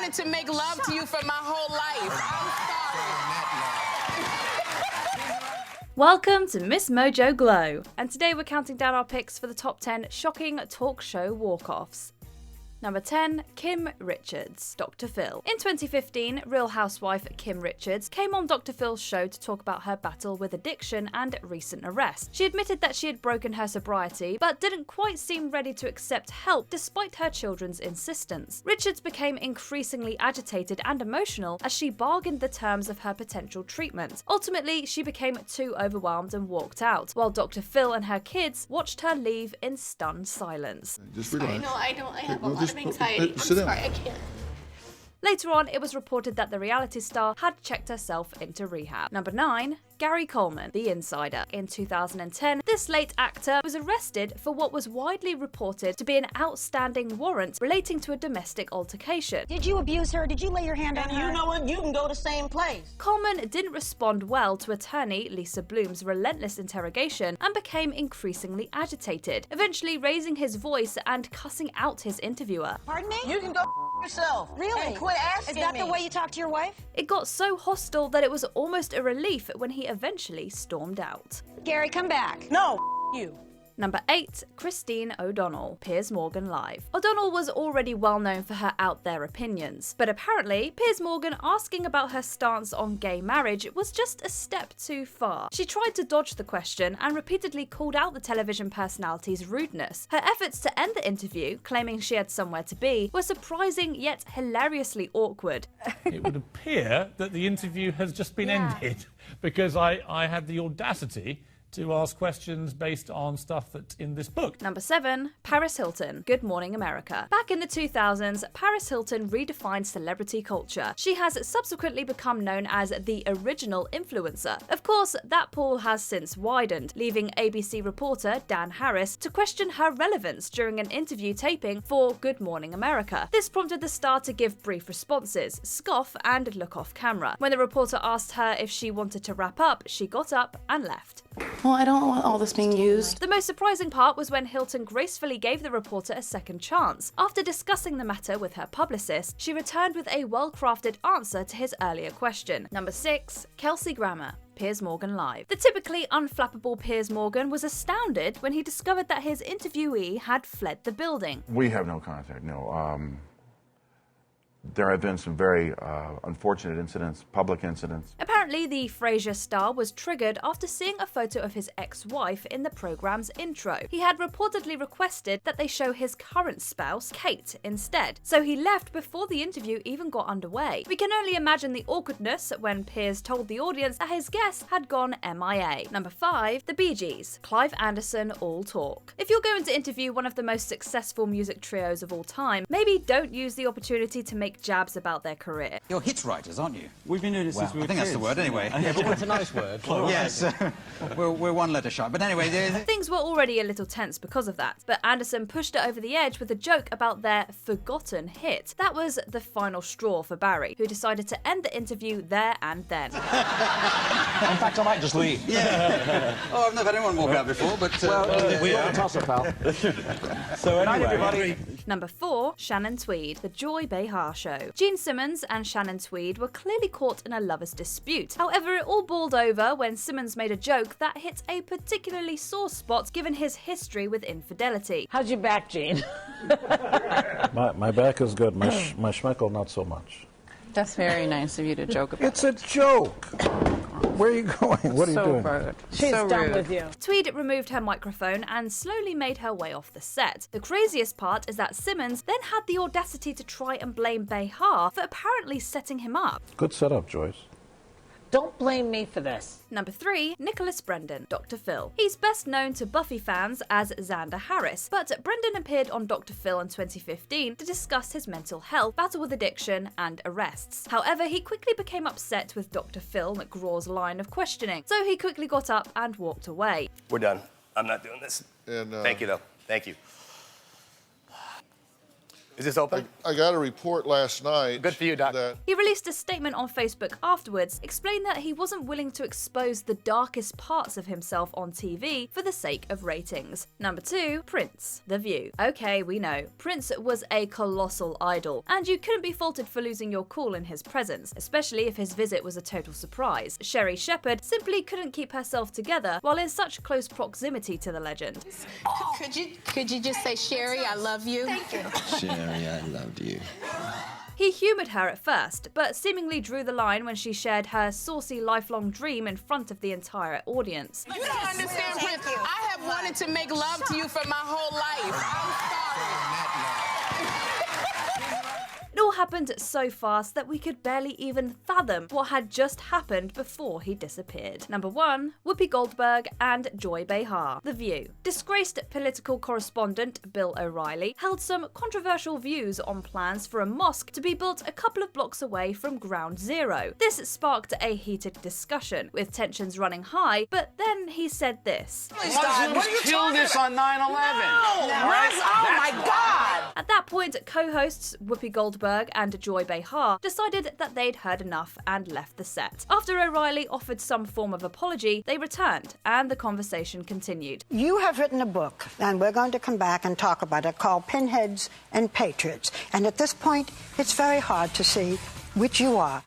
wanted to make love to you for my whole life. I'm sorry. Welcome to Miss Mojo Glow, and today we're counting down our picks for the top 10 shocking talk show walk-offs. Number 10, Kim Richards, Dr. Phil. In 2015, Real Housewife Kim Richards came on Dr. Phil's show to talk about her battle with addiction and recent arrest. She admitted that she had broken her sobriety, but didn't quite seem ready to accept help despite her children's insistence. Richards became increasingly agitated and emotional as she bargained the terms of her potential treatment. Ultimately, she became too overwhelmed and walked out, while Dr. Phil and her kids watched her leave in stunned silence. Just relax. I have a lot of anxiety. I'm sit down. sorry, I can't. Later on, it was reported that the reality star had checked herself into rehab. Number 9, Gary Coleman, The Insider. In 2010, this late actor was arrested for what was widely reported to be an outstanding warrant relating to a domestic altercation. Did you abuse her? Did you lay your hand on her? You know what? You can go the same place. Coleman didn't respond well to attorney Lisa Bloom's relentless interrogation and became increasingly agitated, eventually raising his voice and cussing out his interviewer. Pardon me? You can go yourself. Really? And quit asking Is that me. the way you talk to your wife? It got so hostile that it was almost a relief when he eventually stormed out. Gary, come back. No, you. Number 8, Christine O'Donnell, Piers Morgan Live. O'Donnell was already well known for her out there opinions, but apparently Piers Morgan asking about her stance on gay marriage was just a step too far. She tried to dodge the question and repeatedly called out the television personality's rudeness. Her efforts to end the interview, claiming she had somewhere to be, were surprising yet hilariously awkward. It would appear that the interview has just been ended because I had the audacity to ask questions based on stuff that's in this book. Number 7, Paris Hilton, Good Morning America. Back in the 2000s, Paris Hilton redefined celebrity culture. She has subsequently become known as the original influencer. Of course, that pool has since widened, leaving ABC reporter Dan Harris to question her relevance during an interview taping for Good Morning America. This prompted the star to give brief responses, scoff, and look off camera. When the reporter asked her if she wanted to wrap up, she got up and left. Well, I don't want all this being used. The most surprising part was when Hilton gracefully gave the reporter a second chance. After discussing the matter with her publicist, she returned with a well-crafted answer to his earlier question. Number 6, Kelsey Grammar, Piers Morgan Live. The typically unflappable Piers Morgan was astounded when he discovered that his interviewee had fled the building. We have no contact, no. There have been some very unfortunate incidents, public incidents. Apparently, the Frasier star was triggered after seeing a photo of his ex-wife in the program's intro. He had reportedly requested that they show his current spouse, Kate, instead, so he left before the interview even got underway. We can only imagine the awkwardness when Piers told the audience that his guest had gone MIA. Number 5, The Bee Gees, Clive Anderson, All Talk. If you're going to interview one of the most successful music trios of all time, maybe don't use the opportunity to make jabs about their career. You're hit writers, aren't you? We've been doing it since we were I think that's the word, anyway. Yeah, but it's a nice word. Yes, we're one letter shy. But anyway, Things were already a little tense because of that, but Anderson pushed it over the edge with a joke about their forgotten hit. That was the final straw for Barry, who decided to end the interview there and then. In fact, I might just leave. Yeah. Oh, I've never had anyone walk out before, but... we are. Toss-up, pal. So anyway... everybody. Number 4, Shannon Tweed, The Joy Behar Show. Gene Simmons and Shannon Tweed were clearly caught in a lover's dispute. However, it all boiled over when Simmons made a joke that hit a particularly sore spot given his history with infidelity. How's your back, Gene? My back is good. My schmeckle not so much. That's very nice of you to joke about. It's a joke. Where are you going? What are you doing? Rude. She's so done rude. with you. Tweed removed her microphone and slowly made her way off the set. The craziest part is that Simmons then had the audacity to try and blame Behar for apparently setting him up. Good setup, Joyce. Don't blame me for this. Number 3, Nicholas Brendon, Dr. Phil. He's best known to Buffy fans as Xander Harris, but Brendon appeared on Dr. Phil in 2015 to discuss his mental health, battle with addiction, and arrests. However, he quickly became upset with Dr. Phil McGraw's line of questioning, so he quickly got up and walked away. We're done. I'm not doing this. And, Thank you, though. Thank you. Is this open? I got a report last night. Good for you, Doc. He released a statement on Facebook afterwards, explaining that he wasn't willing to expose the darkest parts of himself on TV for the sake of ratings. Number 2, Prince. The View. Okay, we know. Prince was a colossal idol, and you couldn't be faulted for losing your cool in his presence, especially if his visit was a total surprise. Sherry Shepherd simply couldn't keep herself together while in such close proximity to the legend. Could you just say, Sherry, I love you? Thank you. Sherry, I loved you. He humoured her at first, but seemingly drew the line when she shared her saucy lifelong dream in front of the entire audience. You don't understand, Prince. I have wanted to make love to you for my whole life. I'm sorry. It all happened so fast that we could barely even fathom what had just happened before he disappeared. Number 1, Whoopi Goldberg and Joy Behar. The View. Disgraced political correspondent Bill O'Reilly held some controversial views on plans for a mosque to be built a couple of blocks away from Ground Zero. This sparked a heated discussion, with tensions running high, but then he said this. Muslims killed us on 9/11. Oh my God! At that point, co-hosts Whoopi Goldberg and Joy Behar decided that they'd heard enough and left the set. After O'Reilly offered some form of apology, they returned, and the conversation continued. You have written a book, and we're going to come back and talk about it, called Pinheads and Patriots. And at this point, it's very hard to see which you are.